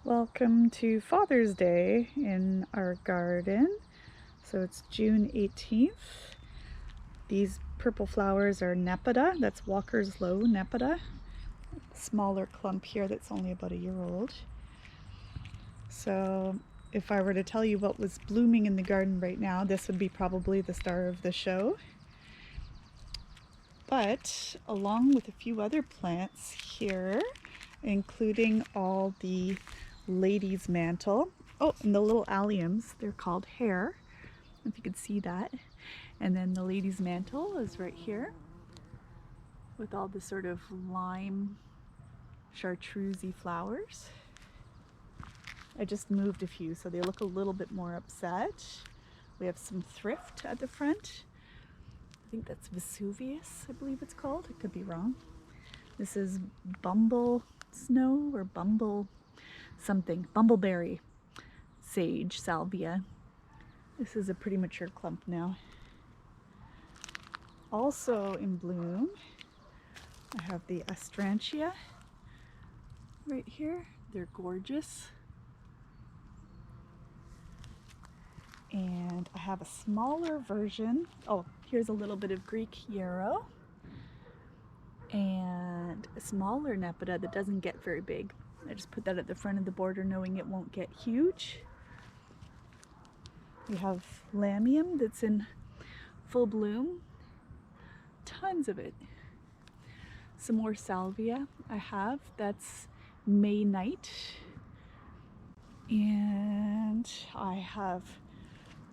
Welcome to Father's Day in our garden. So it's June 18th. These purple flowers are Nepeta. That's Walker's Low Nepeta. Smaller clump here that's only about a year old. So if I were to tell you what was blooming in the garden right now, this would be probably the star of the show. But along with a few other plants here, including all the lady's mantle. Oh, and the little alliums, they're called hair, if you could see that. And then the lady's mantle is right here with all the sort of lime chartreusey flowers. I just moved a few, so they look a little bit more upset. We have some thrift at the front. I think that's Vesuvius, I believe it's called. I could be wrong. This is Bumble Snow or Bumble something, bumbleberry sage salvia. This is a pretty mature clump now. Also in bloom, I have the astrantia right here. They're gorgeous. And I have a smaller version. Oh, here's a little bit of Greek yarrow and a smaller Nepeta that doesn't get very big. I just put that at the front of the border knowing it won't get huge. We have lamium that's in full bloom. Tons of it. Some more salvia I have. That's May Night. And I have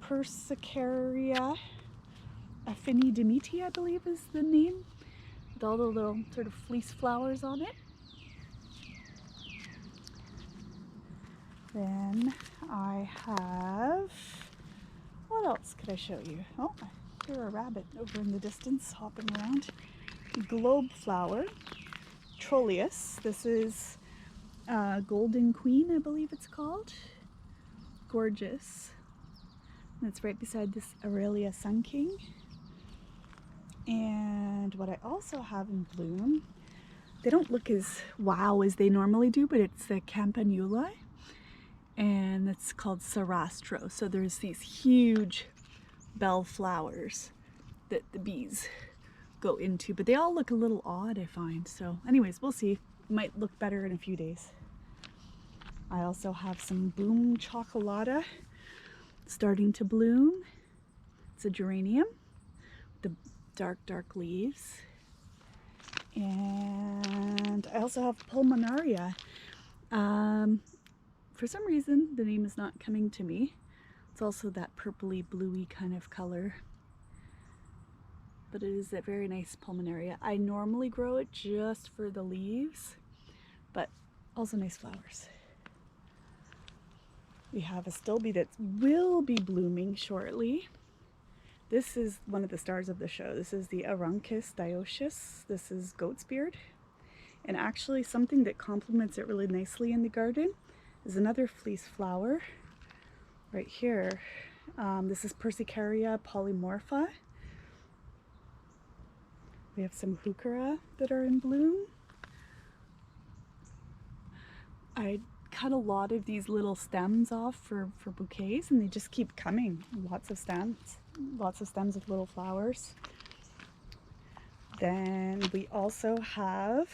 Persicaria affinidimiti, I believe is the name, with all the little sort of fleece flowers on it. Then I have, what else could I show you? Oh, I hear a rabbit over in the distance hopping around. Globe flower, Trolleus. This is Golden Queen, I believe it's called. Gorgeous. That's right beside this Aurelia Sun King. And what I also have in bloom, they don't look as wow as they normally do, but it's the Campanula. And it's called Sarastro. So there's these huge bell flowers that the bees go into, but they all look a little odd, I find. So anyways, we'll see. It might look better in a few days. I also have some Boom Chocolata starting to bloom. It's a geranium, the dark leaves. And I also have Pulmonaria. For some reason, the name is not coming to me. It's also that purpley bluey kind of color. But it is a very nice Pulmonaria. I normally grow it just for the leaves, but also nice flowers. We have a Stilbe that will be blooming shortly. This is one of the stars of the show. This is the Aranchus dioecious. This is goat's beard. And actually something that complements it really nicely in the garden is another fleece flower right here. This is Persicaria polymorpha. We have some heuchera that are in bloom. I cut a lot of these little stems off for bouquets, and they just keep coming. Lots of stems of little flowers. Then we also have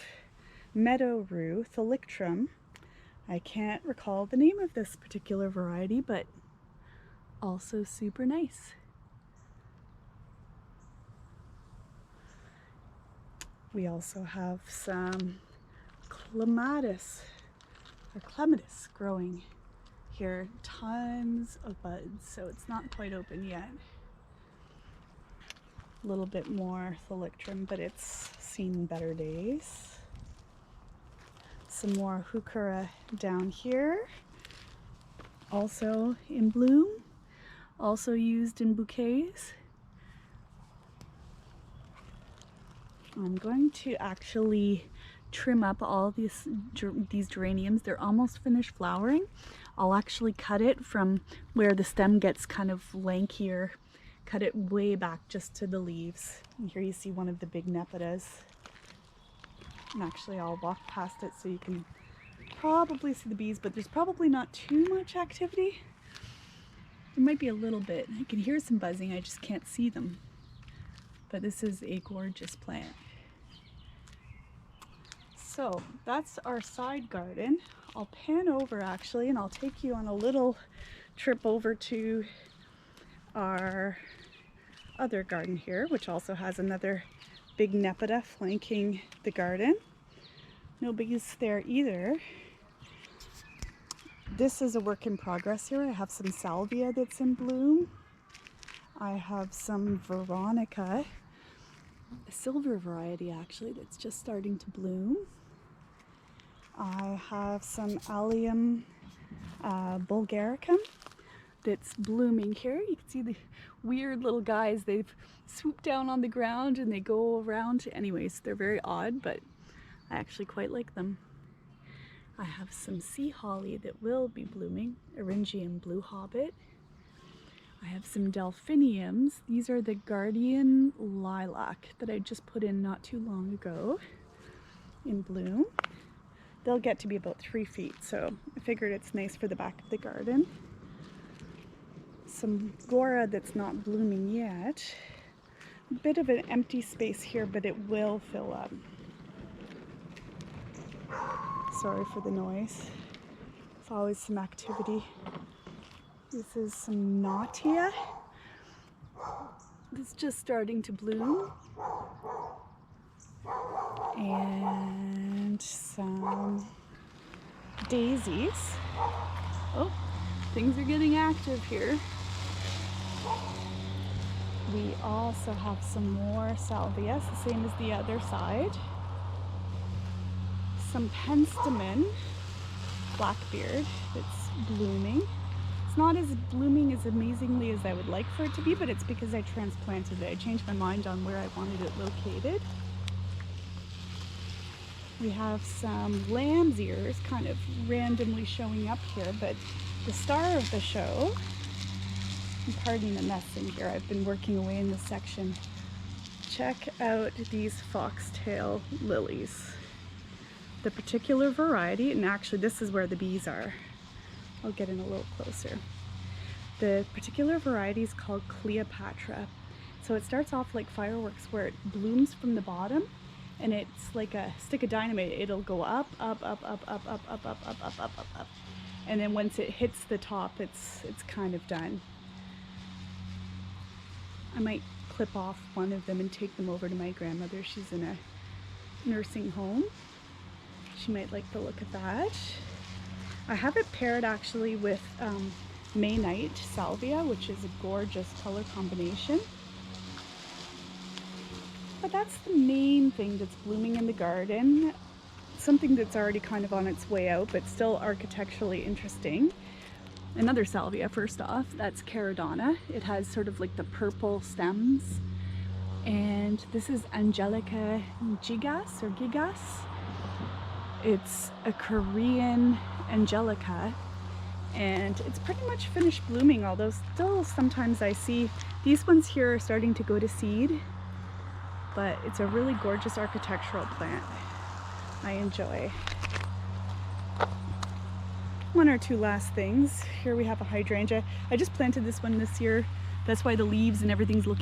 meadow rue thalictrum. I can't recall the name of this particular variety, but also super nice. We also have some clematis growing here. Tons of buds, so it's not quite open yet. A little bit more thalictrum, but it's seen better days. Some more heuchera down here, also in bloom, also used in bouquets. I'm going to actually trim up all these geraniums. They're almost finished flowering. I'll actually cut it from where the stem gets kind of lankier, cut it way back just to the leaves. And here you see one of the big Nepetas. And actually I'll walk past it so you can probably see the bees, but there's probably not too much activity. There might be a little bit. I can hear some buzzing, I just can't see them. But this is a gorgeous plant. So that's our side garden. I'll pan over actually, and I'll take you on a little trip over to our other garden here, which also has another big nepeta flanking the garden. No bees there either. This is a work in progress here. I have some salvia that's in bloom. I have some veronica, a silver variety actually, that's just starting to bloom. I have some allium bulgaricum that's blooming here. You can see the weird little guys. They've swooped down on the ground and they go around. Anyways, they're very odd, but I actually quite like them. I have some sea holly that will be blooming, Eryngium blue hobbit. I have some delphiniums. These are the guardian lilac that I just put in not too long ago in bloom. They'll get to be about 3 feet, so I figured it's nice for the back of the garden. Some gora that's not blooming yet. A bit of an empty space here, but it will fill up. Sorry for the noise. It's always some activity. This is some nautia. It's just starting to bloom. And some daisies. Oh, things are getting active here. We also have some more salvias, the same as the other side. Some penstemon, blackbeard, that's blooming. It's not as blooming as amazingly as I would like for it to be, but it's because I transplanted it. I changed my mind on where I wanted it located. We have some lamb's ears kind of randomly showing up here, but the star of the show, I'm pardoning the mess in here, I've been working away in this section. Check out these foxtail lilies. The particular variety, and actually this is where the bees are. I'll get in a little closer. The particular variety is called Cleopatra. So it starts off like fireworks where it blooms from the bottom, and it's like a stick of dynamite. It'll go up, up, up, up, up, up, up, up, up, up, up, up, up. And then once it hits the top, it's kind of done. I might clip off one of them and take them over to my grandmother. She's in a nursing home. She might like the look of that. I have it paired actually with May Night salvia, which is a gorgeous color combination. But that's the main thing that's blooming in the garden. Something that's already kind of on its way out, but still architecturally interesting. Another salvia, first off, that's Caradonna. It has sort of like the purple stems. And this is Angelica gigas or gigas. It's a Korean Angelica, and it's pretty much finished blooming, although still sometimes I see these ones here are starting to go to seed, but it's a really gorgeous architectural plant. I enjoy. One or two last things. Here we have a hydrangea. I just planted this one this year. That's why the leaves and everything's looking